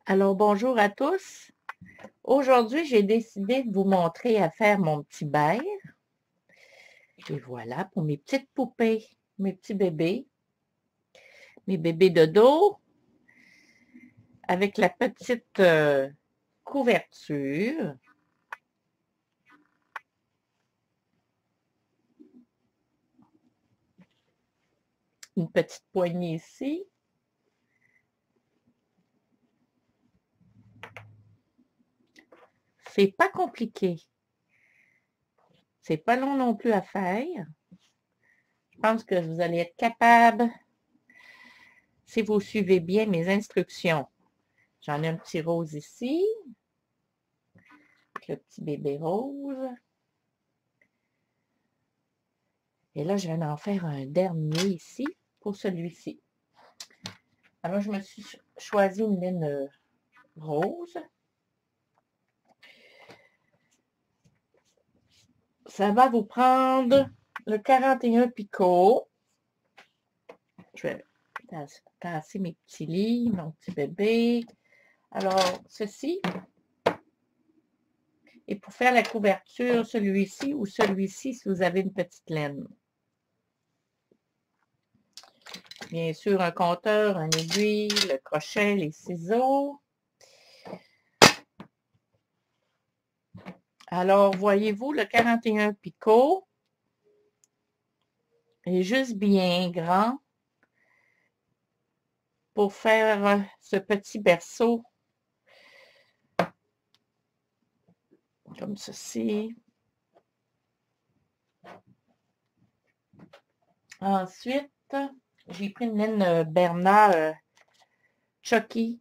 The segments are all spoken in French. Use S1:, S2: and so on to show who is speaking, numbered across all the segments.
S1: Alors, bonjour à tous. Aujourd'hui, j'ai décidé de vous montrer à faire mon petit beurre. Et voilà pour mes petites poupées, mes petits bébés, mes bébés de dos, avec la petite couverture. Une petite poignée ici. C'est pas compliqué. C'est pas long non plus à faire. Je pense que vous allez être capable si vous suivez bien mes instructions. J'en ai un petit rose ici, avec le petit bébé rose. Et là, je vais en faire un dernier ici pour celui-ci. Alors, je me suis choisi une laine rose. Ça va vous prendre le 41 picot. Je vais tasser mes petits lits, mon petit bébé. Alors, ceci. Et pour faire la couverture, celui-ci ou celui-ci, si vous avez une petite laine. Bien sûr, un compteur, un aiguille, le crochet, les ciseaux. Alors, voyez-vous, le 41 picot est juste bien grand pour faire ce petit berceau comme ceci. Ensuite, j'ai pris une laine Bernat Chucky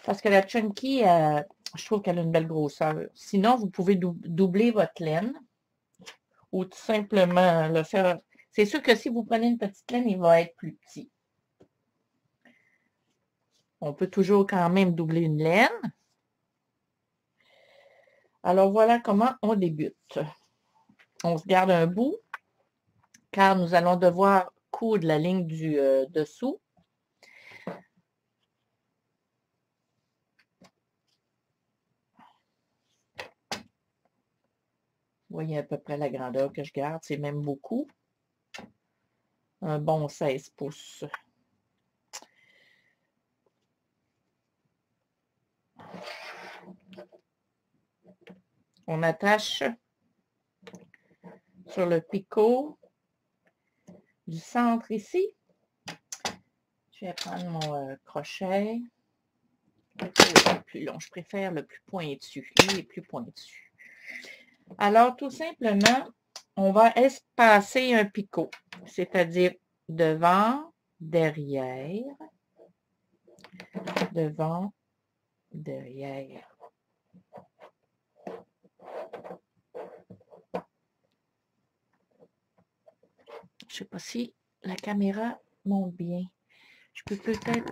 S1: parce que la Chunky, je trouve qu'elle a une belle grosseur. Sinon, vous pouvez doubler votre laine ou tout simplement le faire. C'est sûr que si vous prenez une petite laine, il va être plus petit. On peut toujours quand même doubler une laine. Alors, voilà comment on débute. On se garde un bout, car nous allons devoir coudre la ligne du dessous. Vous voyez à peu près la grandeur que je garde, c'est même beaucoup. Un bon 16 pouces. On attache sur le picot du centre ici. Je vais prendre mon crochet. Le plus long, je préfère le plus pointu. Lui est plus pointu. Alors, tout simplement, on va espacer un picot, c'est-à-dire devant, derrière, devant, derrière. Je ne sais pas si la caméra monte bien. Je peux peut-être...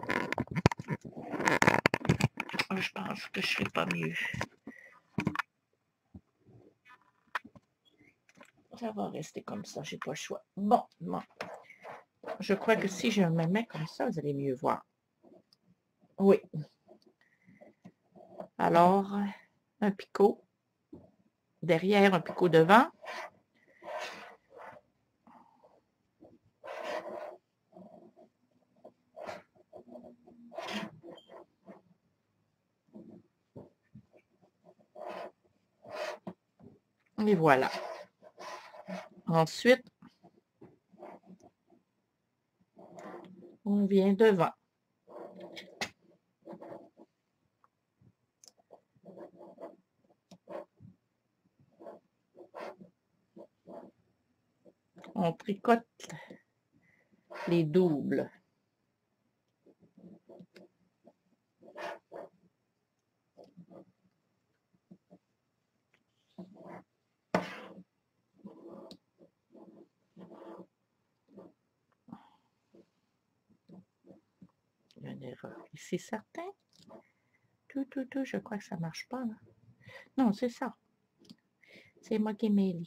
S1: Je pense que je ne fais pas mieux. Ça va rester comme ça, j'ai pas le choix. Bon. Je crois que si je me mets comme ça, vous allez mieux voir. Oui. Alors, un picot. Derrière, un picot devant. Et voilà. Ensuite, on vient devant. On tricote les doubles. Il y a une erreur ici, certain. Je crois que ça ne marche pas. Là. Non, c'est ça. C'est moi qui mêle.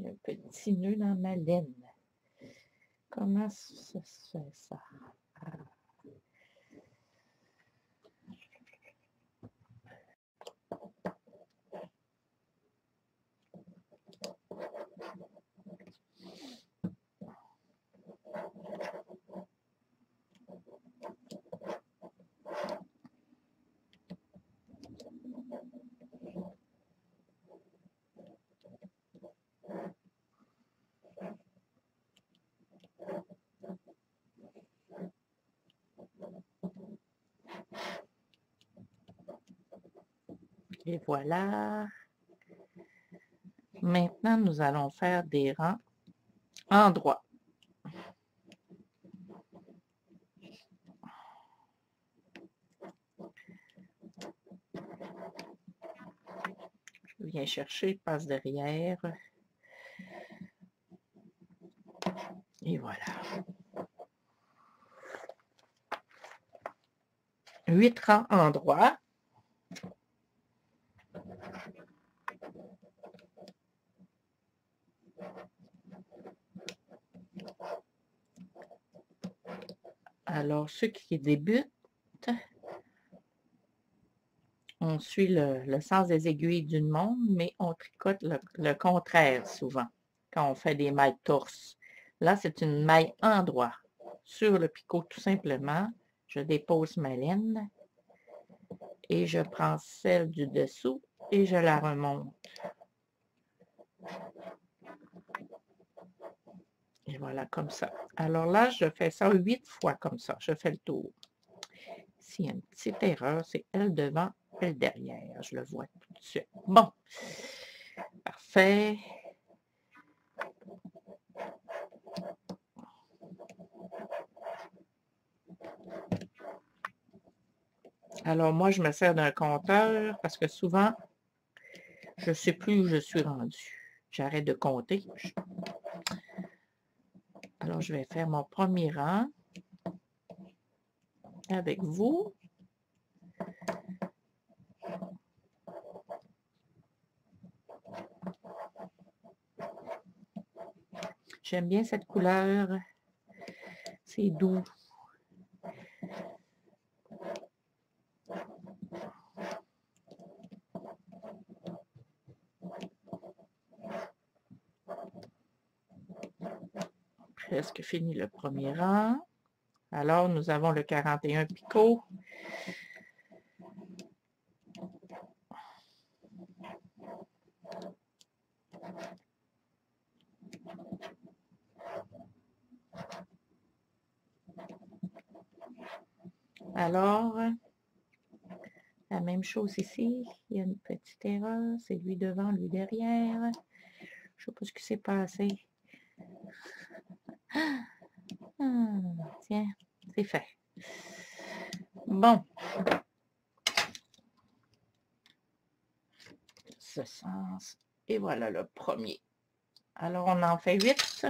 S1: un petit nœud dans ma laine. Comment ça se fait ça? Et voilà. Maintenant, nous allons faire des rangs en droit. Je viens chercher, passe derrière. Et voilà. 8 rangs en droit. Alors, ceux qui débutent, on suit le sens des aiguilles d'une montre, mais on tricote le contraire souvent, quand on fait des mailles torse. Là, c'est une maille en droit. Sur le picot, tout simplement, je dépose ma laine et je prends celle du dessous et je la remonte. Et voilà, comme ça. Alors là, je fais ça 8 fois comme ça. Je fais le tour. S'il y a une petite erreur, c'est elle devant, elle derrière. Je le vois tout de suite. Bon. Parfait. Alors, moi, je me sers d'un compteur parce que souvent, je ne sais plus où je suis rendue. J'arrête de compter. Alors, je vais faire mon premier rang avec vous. J'aime bien cette couleur. C'est doux. Presque fini le premier rang. Alors, nous avons le 41 picot. Alors, la même chose ici. Il y a une petite erreur. C'est lui devant, lui derrière. Je ne sais pas ce qui s'est passé. Tiens, c'est fait. Bon. Ce sens. Et voilà le premier. Alors, on en fait 8.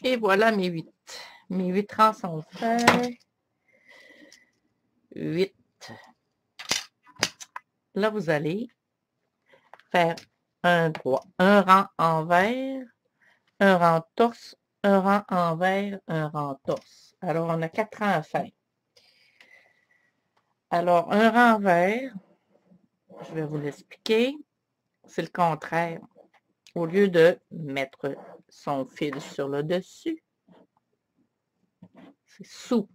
S1: Et voilà mes 8. Mes 8 rangs sont faits. 8. Là, vous allez faire un rang envers, un rang torse, un rang envers, un rang torse. Alors, on a 4 rangs à faire. Alors, un rang envers, je vais vous l'expliquer, c'est le contraire. Au lieu de mettre son fil sur le dessus, c'est sous.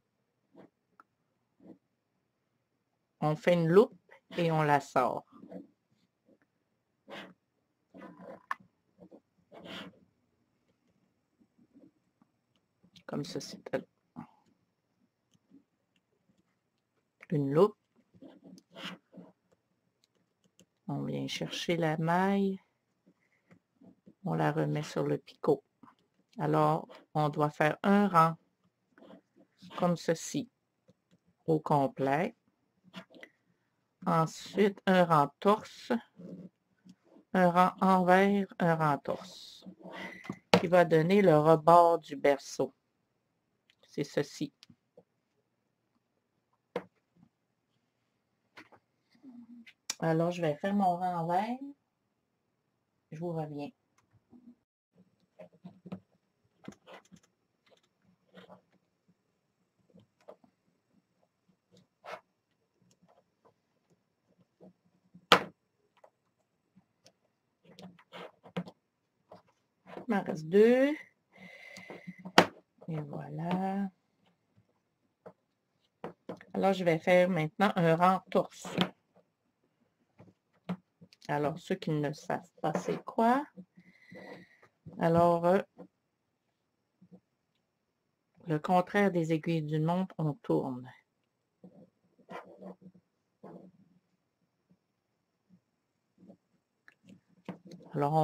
S1: On fait une loupe et on la sort. Comme ceci. une loupe. On vient chercher la maille. On la remet sur le picot. Alors, on doit faire un rang comme ceci au complet. Ensuite, un rang torse, un rang envers, un rang torse, qui va donner le rebord du berceau. C'est ceci. Alors, je vais faire mon rang envers. Je vous reviens. Il m'en reste 2. Et voilà. Alors, je vais faire maintenant un rang torse. Alors, ceux qui ne savent pas c'est quoi. Alors, le contraire des aiguilles d'une montre, on tourne. Alors,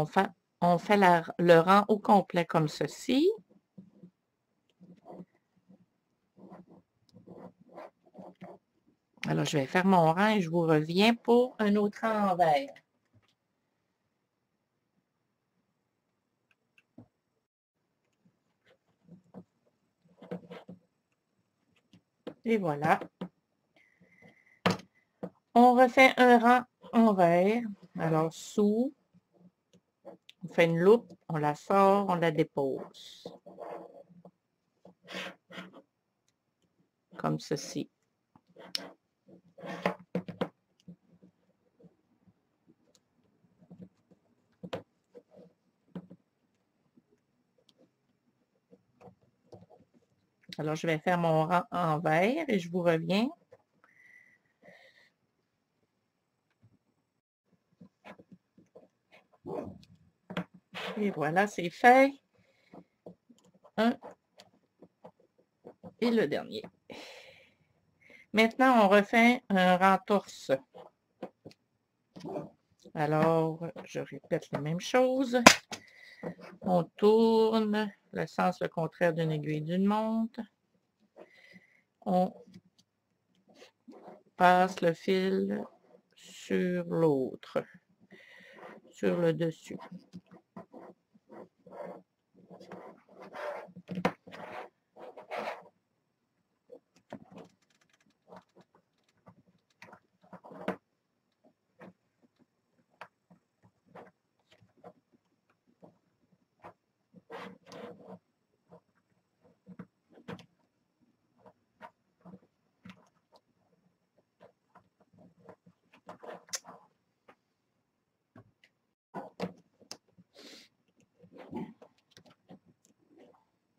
S1: on fait le rang au complet comme ceci. Alors, je vais faire mon rang et je vous reviens pour un autre rang envers. Et voilà. On refait un rang envers. Alors, sous. On fait une loupe, on la sort, on la dépose. Comme ceci. Alors, je vais faire mon rang envers et je vous reviens. Et voilà, c'est fait. Un et le dernier. Maintenant, on refait un rang torse. Alors, je répète la même chose. On tourne le sens le contraire d'une aiguille d'une montre. On passe le fil sur l'autre, sur le dessus.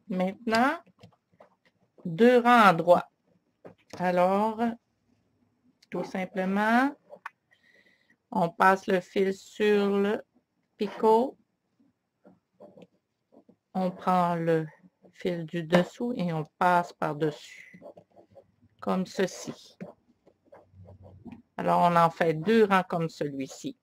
S1: Maintenant, 2 rangs droits. Alors, tout simplement, on passe le fil sur le picot. On prend le fil du dessous et on passe par-dessus. Comme ceci. Alors, on en fait 2 rangs comme celui-ci.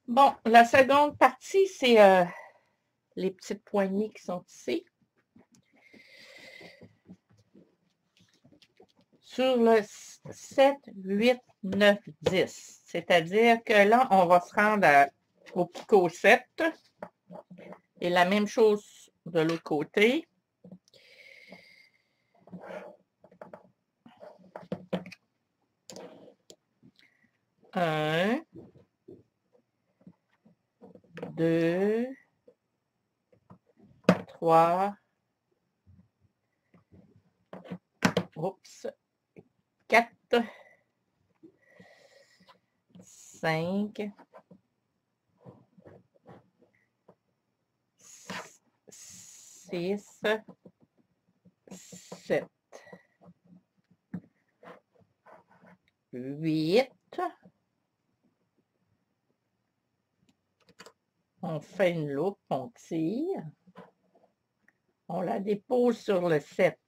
S1: Bon, la seconde partie, c'est les petites poignées qui sont ici. Sur le 7, 8, 9, 10. C'est-à-dire que là, on va se rendre au picot 7. Et la même chose de l'autre côté. Un, 2, 3, oups, 4, 5, 6, 7, 8. On fait une loupe, on tire. On la dépose sur le 7.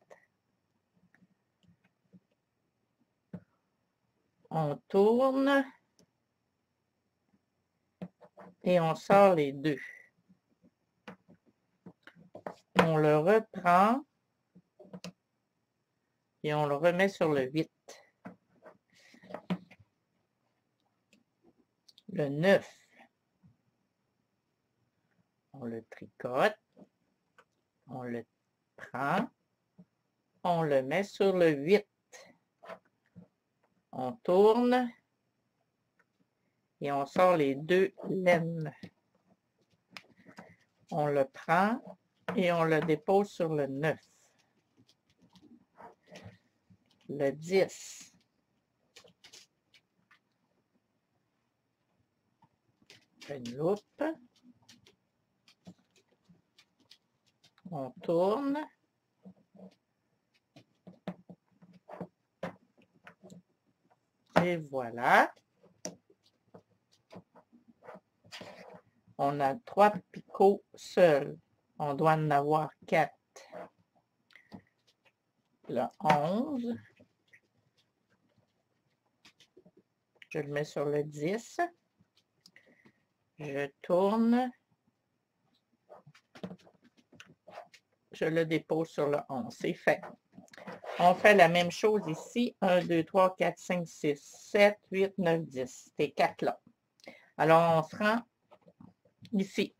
S1: On tourne. Et on sort les 2. On le reprend. Et on le remet sur le 8. Le 9. On le tricote. On le prend. On le met sur le 8. On tourne. Et on sort les 2 laines. On le prend et on le dépose sur le 9. Le 10. Une loupe. On tourne. Et voilà. On a 3 picots seuls. On doit en avoir 4. Le 11. Je le mets sur le 10. Je tourne. Je le dépose sur le 11. C'est fait. On fait la même chose ici. 1, 2, 3, 4, 5, 6, 7, 8, 9, 10. Ces 4-là. Alors, on se rend ici.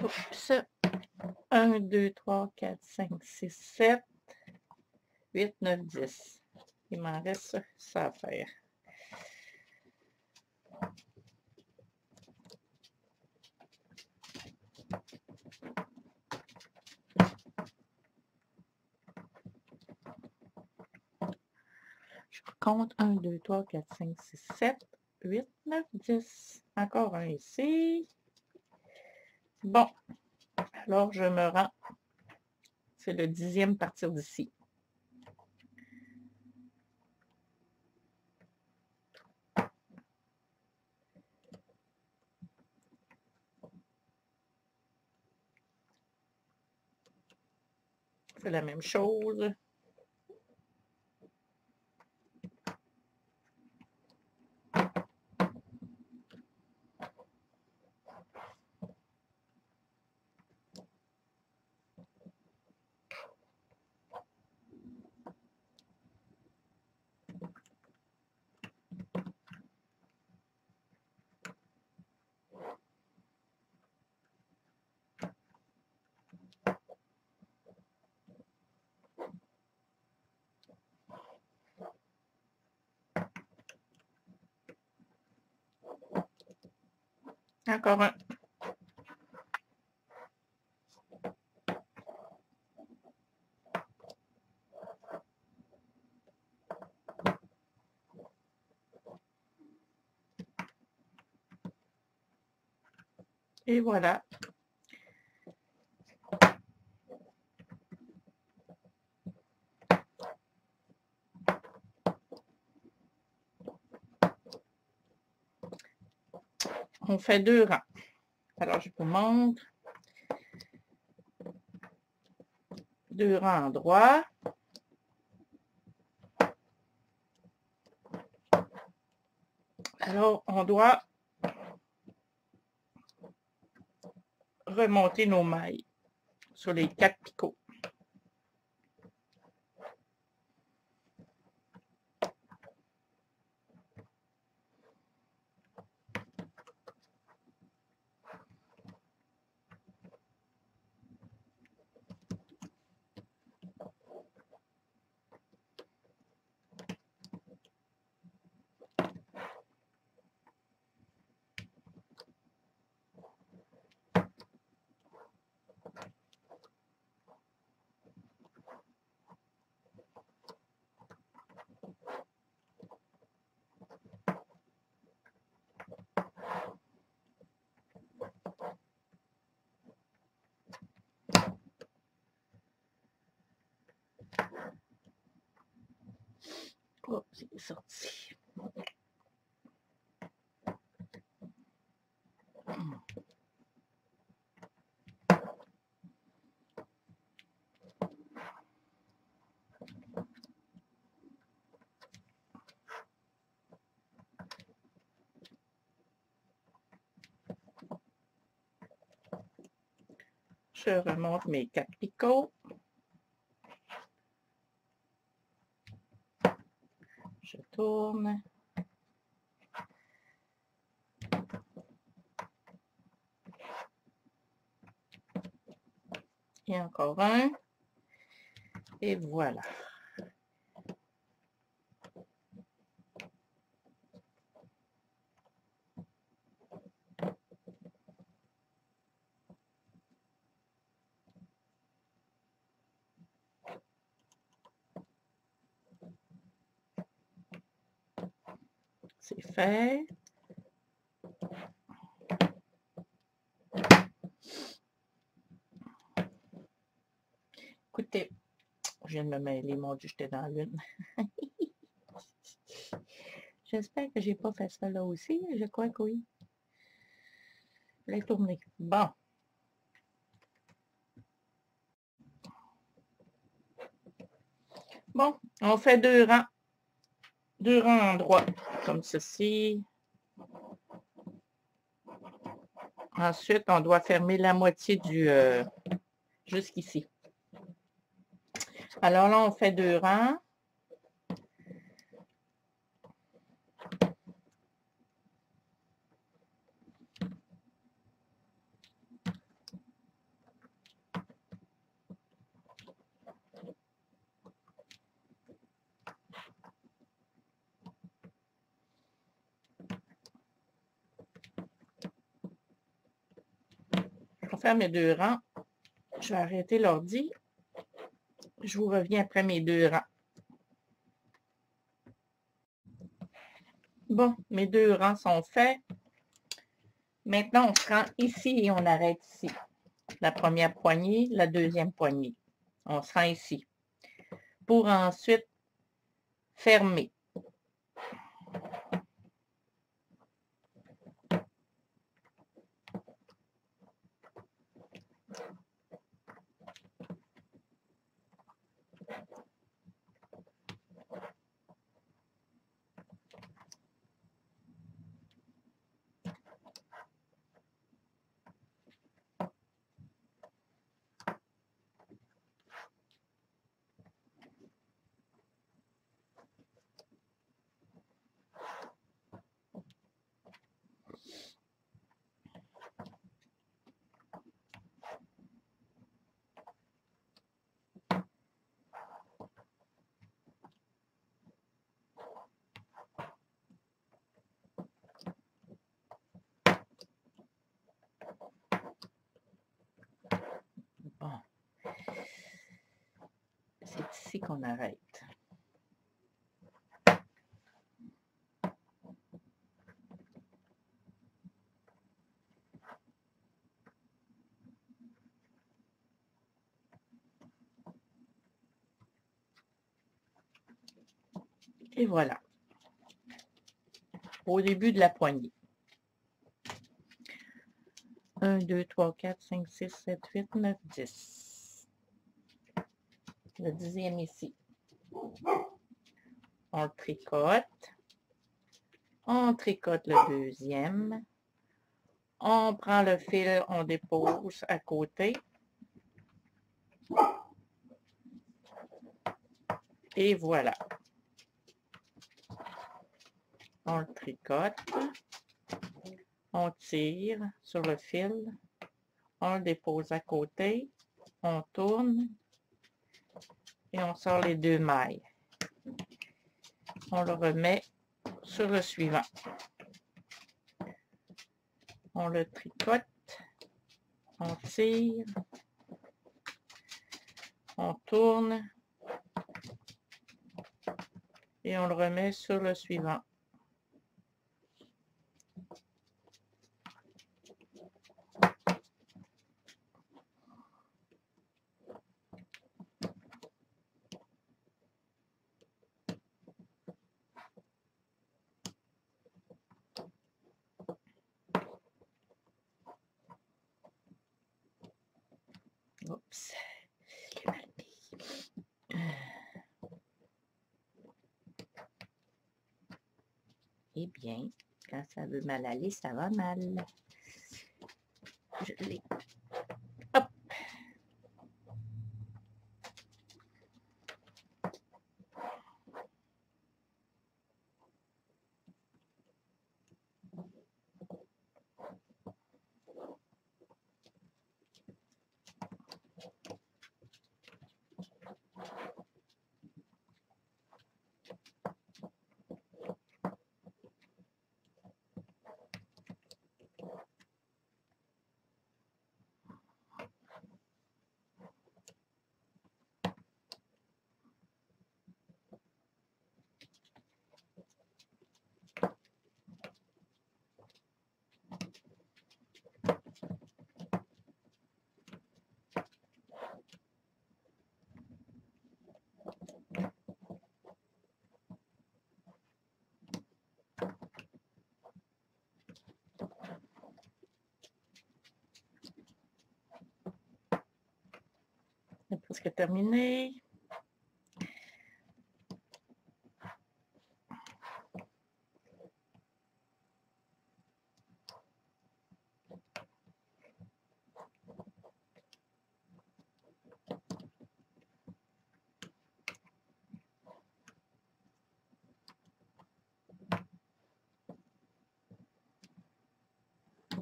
S1: Oups. 1, 2, 3, 4, 5, 6, 7, 8, 9, 10. Il m'en reste ça à faire. Je compte 1, 2, 3, 4, 5, 6, 7, 8, 9, 10. Encore un ici. Bon. Alors, je me rends. C'est le 10e partir d'ici. C'est la même chose. Encore un. Et voilà. On fait 2 rangs. Alors, je vous montre. 2 rangs droits. Alors, on doit remonter nos mailles sur les 4 picots. Oh, c'est sorti. Je remonte mes 4 picots. Je tourne. Et encore un. Et voilà. C'est fait. Écoutez, je viens de me mêler, mon Dieu, j'étais dans l'une. J'espère que j'ai pas fait ça là aussi. Je crois que oui. Je l'ai tourné. Bon. Bon, on fait 2 rangs. 2 rangs en droit, comme ceci. Ensuite, on doit fermer la moitié du... jusqu'ici. Alors là, on fait 2 rangs. Je vais faire mes 2 rangs. Je vais arrêter l'ordi. Je vous reviens après mes 2 rangs. Bon, mes 2 rangs sont faits. Maintenant, on se rend ici et on arrête ici. La première poignée, la deuxième poignée. On se rend ici. Pour ensuite fermer. Bon. C'est ici qu'on arrête. Et voilà. Au début de la poignée. 1, 2, 3, 4, 5, 6, 7, 8, 9, 10. Le 10e ici. On le tricote. On tricote le deuxième. On prend le fil, on dépose à côté. Et voilà. On le tricote. On tire sur le fil. On le dépose à côté. On tourne. Et on sort les deux mailles. On le remet sur le suivant. On le tricote. On tire. On tourne. Et on le remet sur le suivant. Oups. Eh bien, quand ça veut mal aller, ça va mal. Je l'ai. Hop. C'est presque terminé.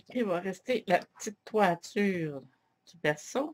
S1: Il va rester la petite toiture du berceau.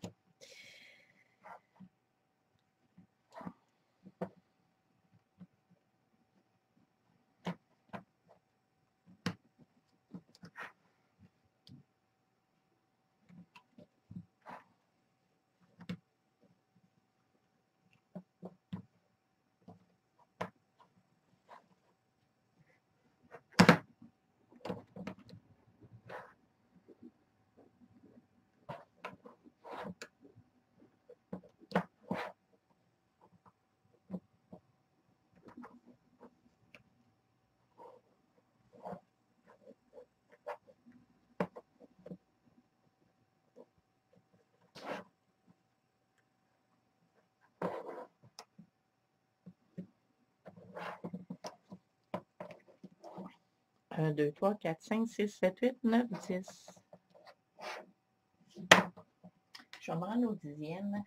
S1: Un, 2, 3, 4, 5, 6, 7, 8, 9, 10. Je vais me rendre au 10e.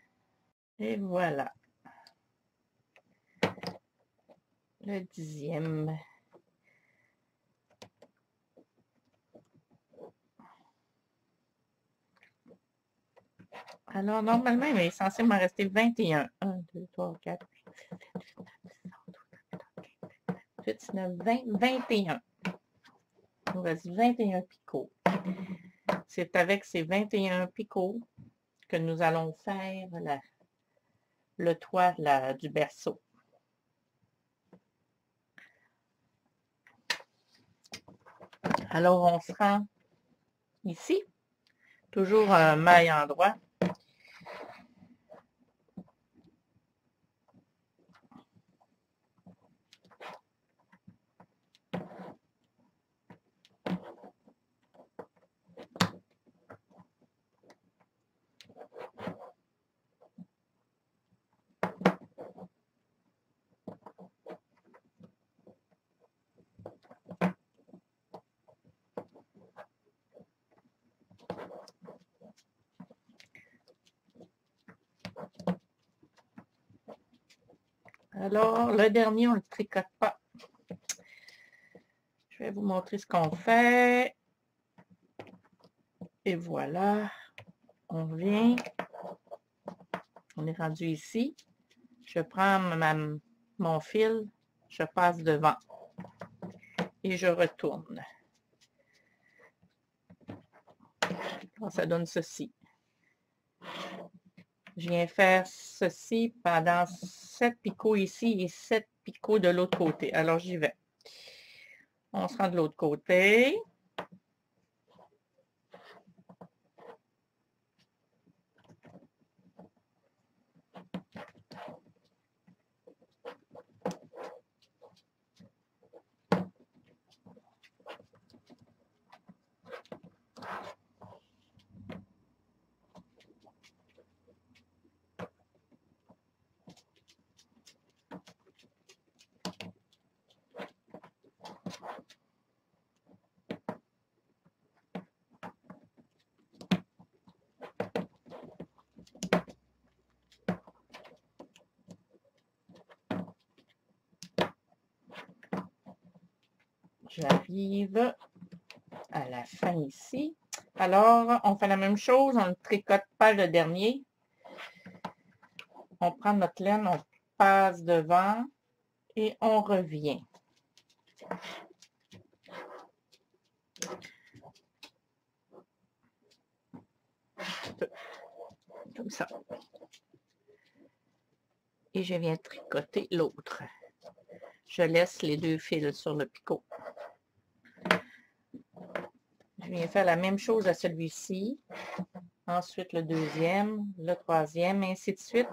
S1: Et voilà. Le 10e. Alors, normalement, il est censé m'en rester 21. 1, 2, 3, 4, 8, 19, 20, 21. Il nous reste 21 picots. C'est avec ces 21 picots que nous allons faire le toit du berceau. Alors, on se rend ici. Toujours un maille endroit. Alors, le dernier, on ne le tricote pas. Je vais vous montrer ce qu'on fait. Et voilà, on vient. On est rendu ici. Je prends mon fil, je passe devant et je retourne. Alors, ça donne ceci. Je viens faire ceci pendant 7 picots ici et 7 picots de l'autre côté. Alors, j'y vais. On se rend de l'autre côté. J'arrive à la fin ici. Alors, on fait la même chose, on ne tricote pas le dernier. On prend notre laine, on passe devant et on revient. Comme ça. Et je viens tricoter l'autre. Je laisse les deux fils sur le picot. Je viens faire la même chose à celui-ci. Ensuite, le deuxième, le troisième, et ainsi de suite.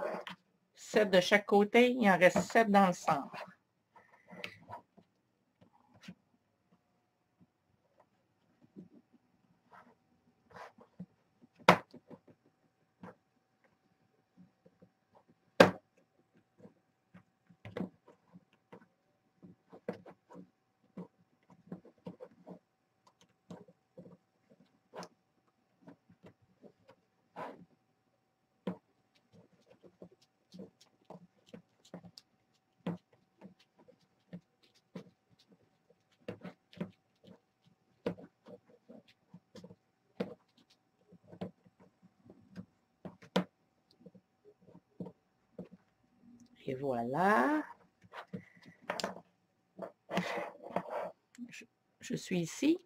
S1: 7 de chaque côté. Il en reste 7 dans le centre. Et voilà. Je suis ici.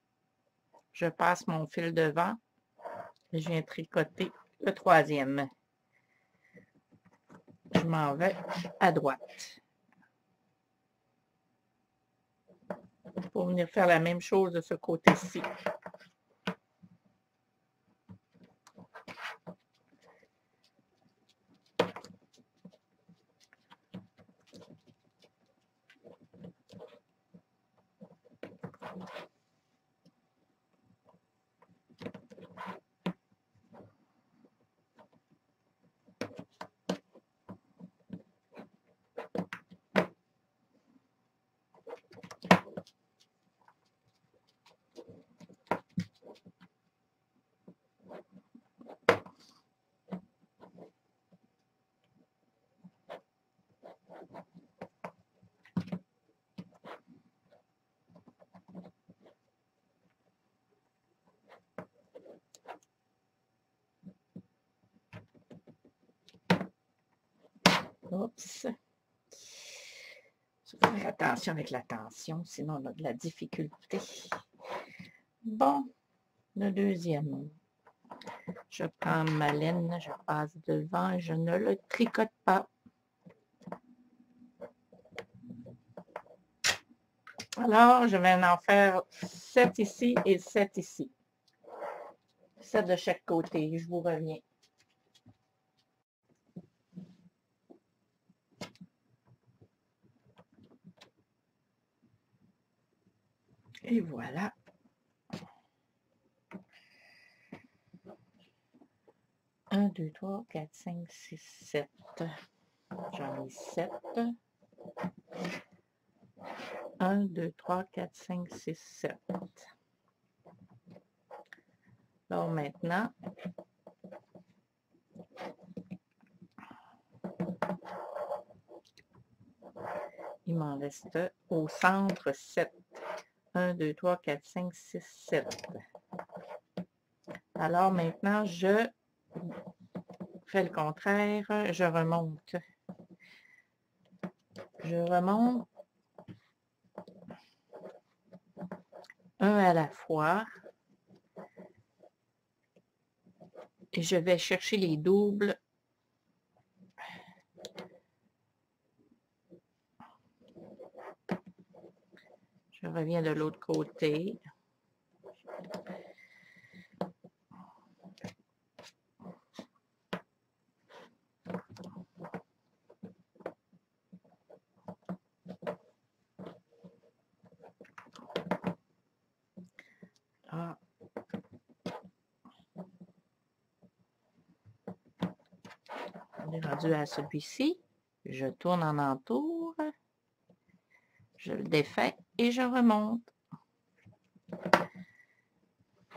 S1: Je passe mon fil devant. Et je viens tricoter le troisième. Je m'en vais à droite. Pour venir faire la même chose de ce côté-ci. Oups. Faire attention avec la tension, sinon on a de la difficulté. Bon, le deuxième. Je prends ma laine, je passe devant et je ne le tricote pas. Alors, je vais en faire 7 ici et 7 ici. 7 de chaque côté. Je vous reviens. Et voilà. Un, 2, 3, 4, 5, 6, 7. J'en ai 7. 1, 2, 3, 4, 5, 6, 7. Alors maintenant, il m'en reste au centre 7. 1, 2, 3, 4, 5, 6, 7. Alors maintenant, je fais le contraire, je remonte. Je remonte un à la fois. Et je vais chercher les doubles. Je reviens de l'autre côté. Ah. On est rendu à celui-ci. Je tourne en entour. Je le défais et je remonte.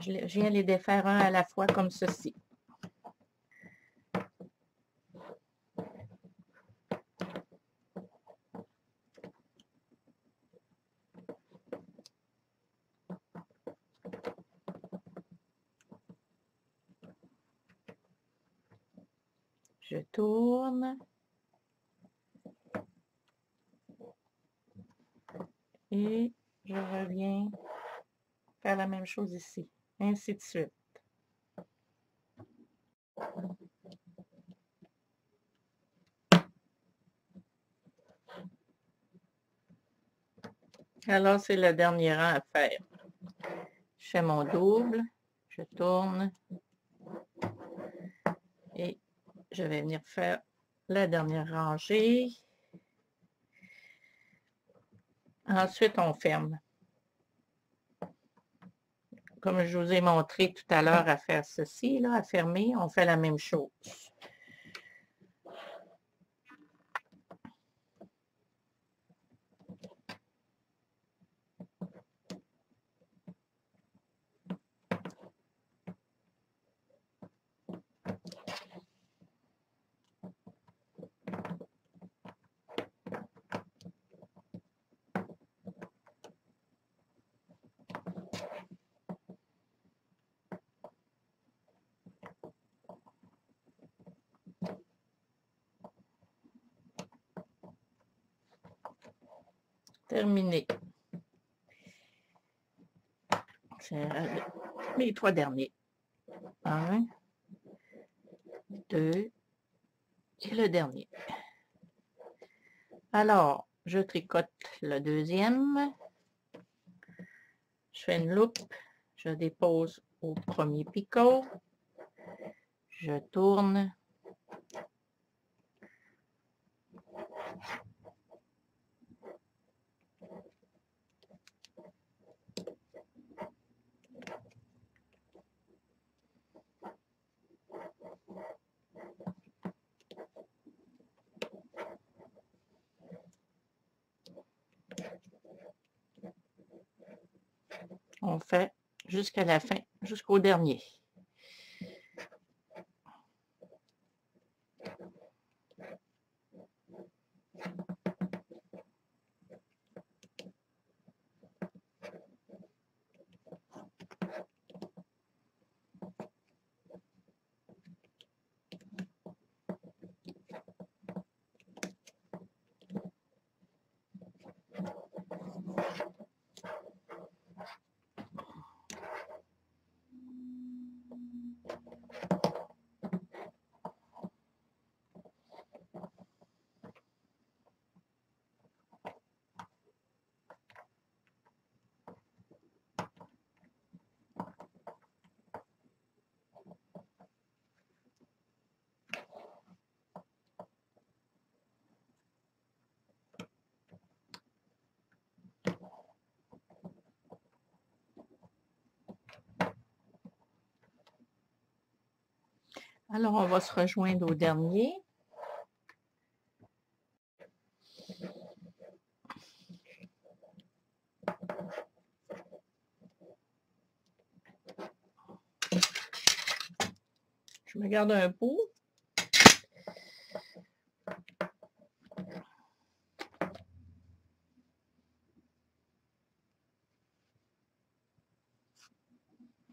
S1: Je viens les défaire un à la fois comme ceci. Je tourne. Et je reviens faire la même chose ici. Ainsi de suite. Alors, c'est le dernier rang à faire. Je fais mon double. Je tourne. Et je vais venir faire la dernière rangée. Ensuite, on ferme. Comme je vous ai montré tout à l'heure à faire ceci, là, à fermer, on fait la même chose. Terminé. C'est les 3 derniers. 1, 2 et le dernier. Alors, je tricote le deuxième. Je fais une loupe. Je dépose au premier picot. Je tourne. On fait jusqu'à la fin, jusqu'au dernier. Alors, on va se rejoindre au dernier. Je me garde un bout.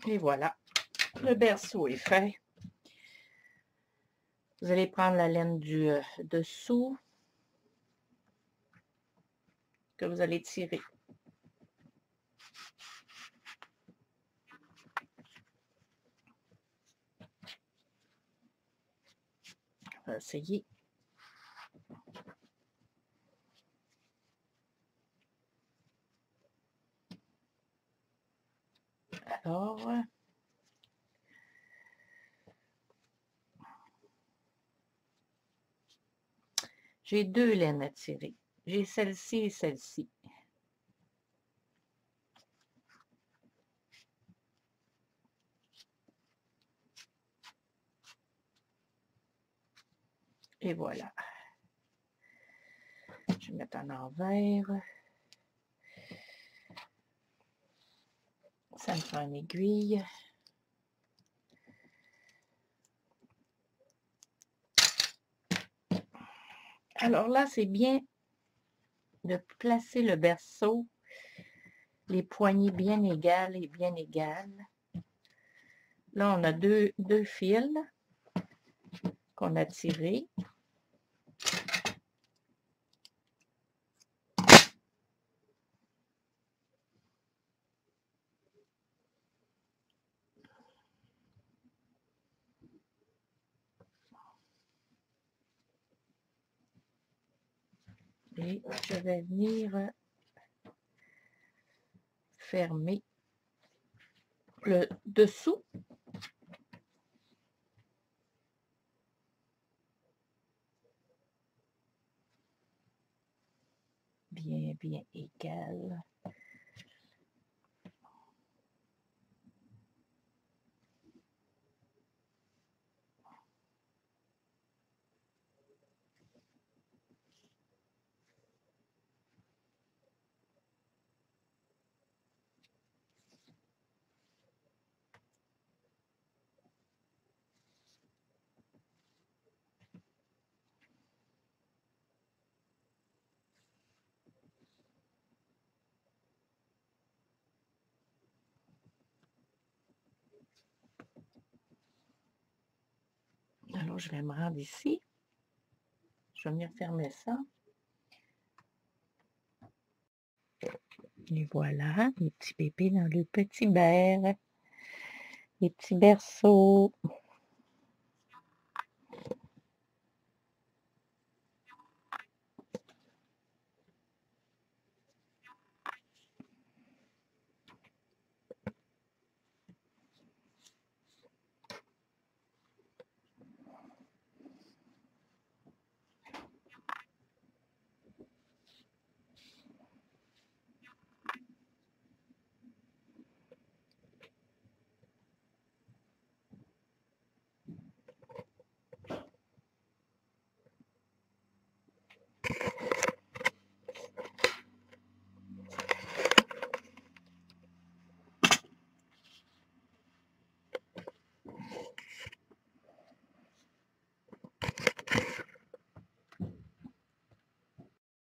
S1: Et voilà, le berceau est fait. Vous allez prendre la laine du dessous que vous allez tirer. On va essayer. Alors, j'ai deux laines à tirer. J'ai celle-ci et celle-ci. Et voilà. Je vais mettre en envers. Ça me fait une aiguille. Alors là, c'est bien de placer le berceau, les poignées bien égales et bien égales. Là, on a deux fils qu'on a tirés. Et je vais venir fermer le dessous. Bien égal. Alors, je vais me rendre ici. Je vais venir fermer ça. Et voilà, les petits bébés dans le petit berre. Les petits berceaux.